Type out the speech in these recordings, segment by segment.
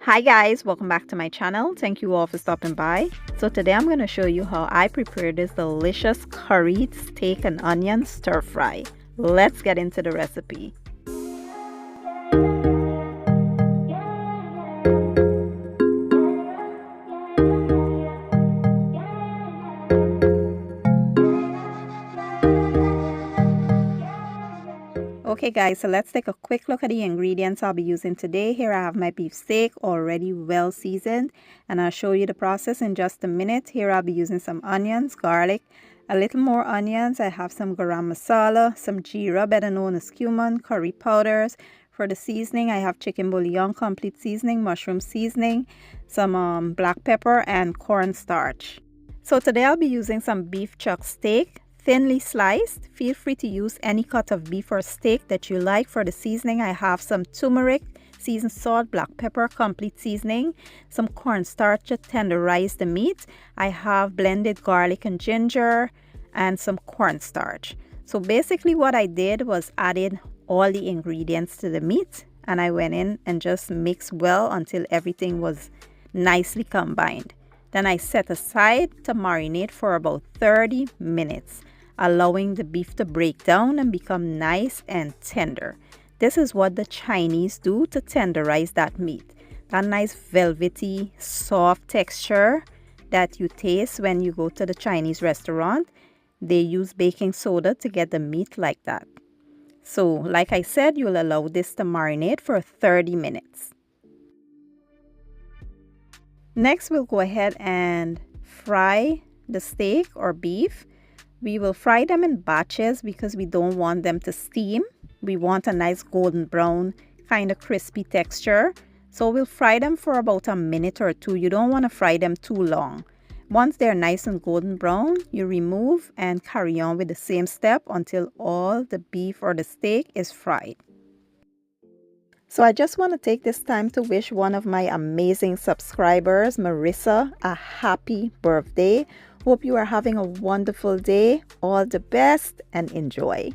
Hi guys, welcome back to my channel. Thank you all for stopping by. So today I'm going to show you how I prepare this delicious curried steak and onion stir fry. Let's get into the recipe. Okay guys, so let's take a quick look at the ingredients I'll be using today. Here I have my beef steak already well seasoned, and I'll show you the process in just a minute. Here I'll be using some onions, garlic, a little more onions. I have some garam masala, some geera, better known as cumin, curry powders. For the seasoning, I have chicken bouillon complete seasoning, mushroom seasoning, some black pepper, and cornstarch. So today I'll be using some beef chuck steak, thinly sliced. Feel free to use any cut of beef or steak that you like. For the seasoning, I have some turmeric, seasoned salt, black pepper, complete seasoning, some cornstarch to tenderize the meat. I have blended garlic and ginger and some cornstarch. So basically what I did was added all the ingredients to the meat, and I went in and just mixed well until everything was nicely combined. Then I set aside to marinate for about 30 minutes. Allowing the beef to break down and become nice and tender. This is what the Chinese do to tenderize that meat. That nice velvety, soft texture that you taste when you go to the Chinese restaurant. They use baking soda to get the meat like that. So, like I said, you'll allow this to marinate for 30 minutes. Next, we'll go ahead and fry the steak or beef. We will fry them in batches because we don't want them to steam. We want a nice golden brown, kind of crispy texture. So we'll fry them for about a minute or two. You don't want to fry them too long. Once they're nice and golden brown, you remove and carry on with the same step until all the beef or the steak is fried. So I just want to take this time to wish one of my amazing subscribers, Marissa, a happy birthday. Hope you are having a wonderful day. All the best and enjoy.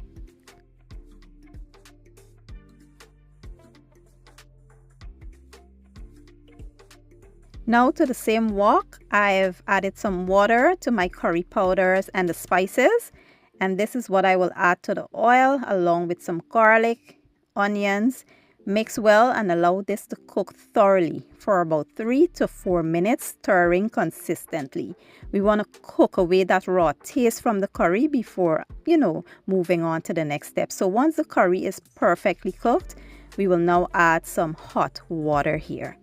Now to the same wok, I've added some water to my curry powders and the spices. And this is what I will add to the oil along with some garlic, onions. Mix well and allow this to cook thoroughly for about 3 to 4 minutes, stirring consistently. We want to cook away that raw taste from the curry before, moving on to the next step. So once the curry is perfectly cooked, we will now add some hot water here.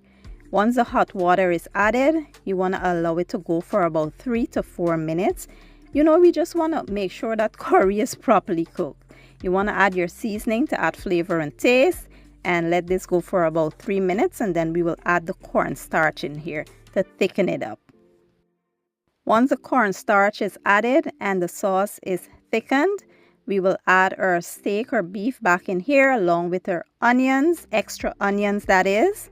Once the hot water is added, you want to allow it to go for about 3 to 4 minutes. We just want to make sure that curry is properly cooked. You want to add your seasoning to add flavor and taste. And let this go for about 3 minutes, and then we will add the cornstarch in here to thicken it up. Once the cornstarch is added and the sauce is thickened, we will add our steak or beef back in here along with our onions, extra onions that is.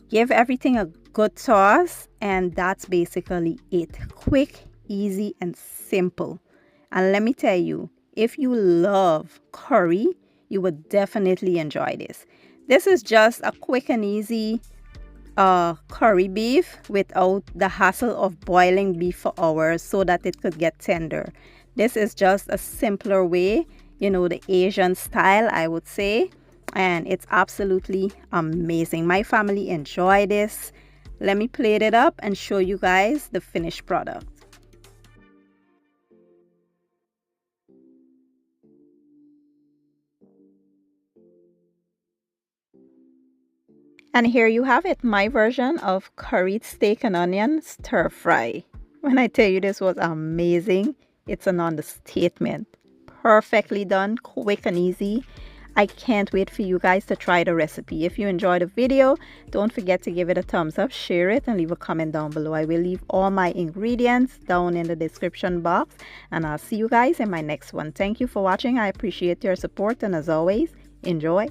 Give everything a good toss, and that's basically it. Quick, easy, and simple. And let me tell you, if you love curry, you would definitely enjoy this. This is just a quick and easy curry beef without the hassle of boiling beef for hours so that it could get tender. This is just a simpler way, the Asian style, I would say. And it's absolutely amazing. My family enjoy this. Let me plate it up and show you guys the finished product. And here you have it, my version of curried steak and onion stir fry. When I tell you this was amazing, it's an understatement. Perfectly done, quick and easy. I can't wait for you guys to try the recipe. If you enjoyed the video, don't forget to give it a thumbs up, share it, and leave a comment down below. I will leave all my ingredients down in the description box, and I'll see you guys in my next one. Thank you for watching. I appreciate your support, and as always, enjoy.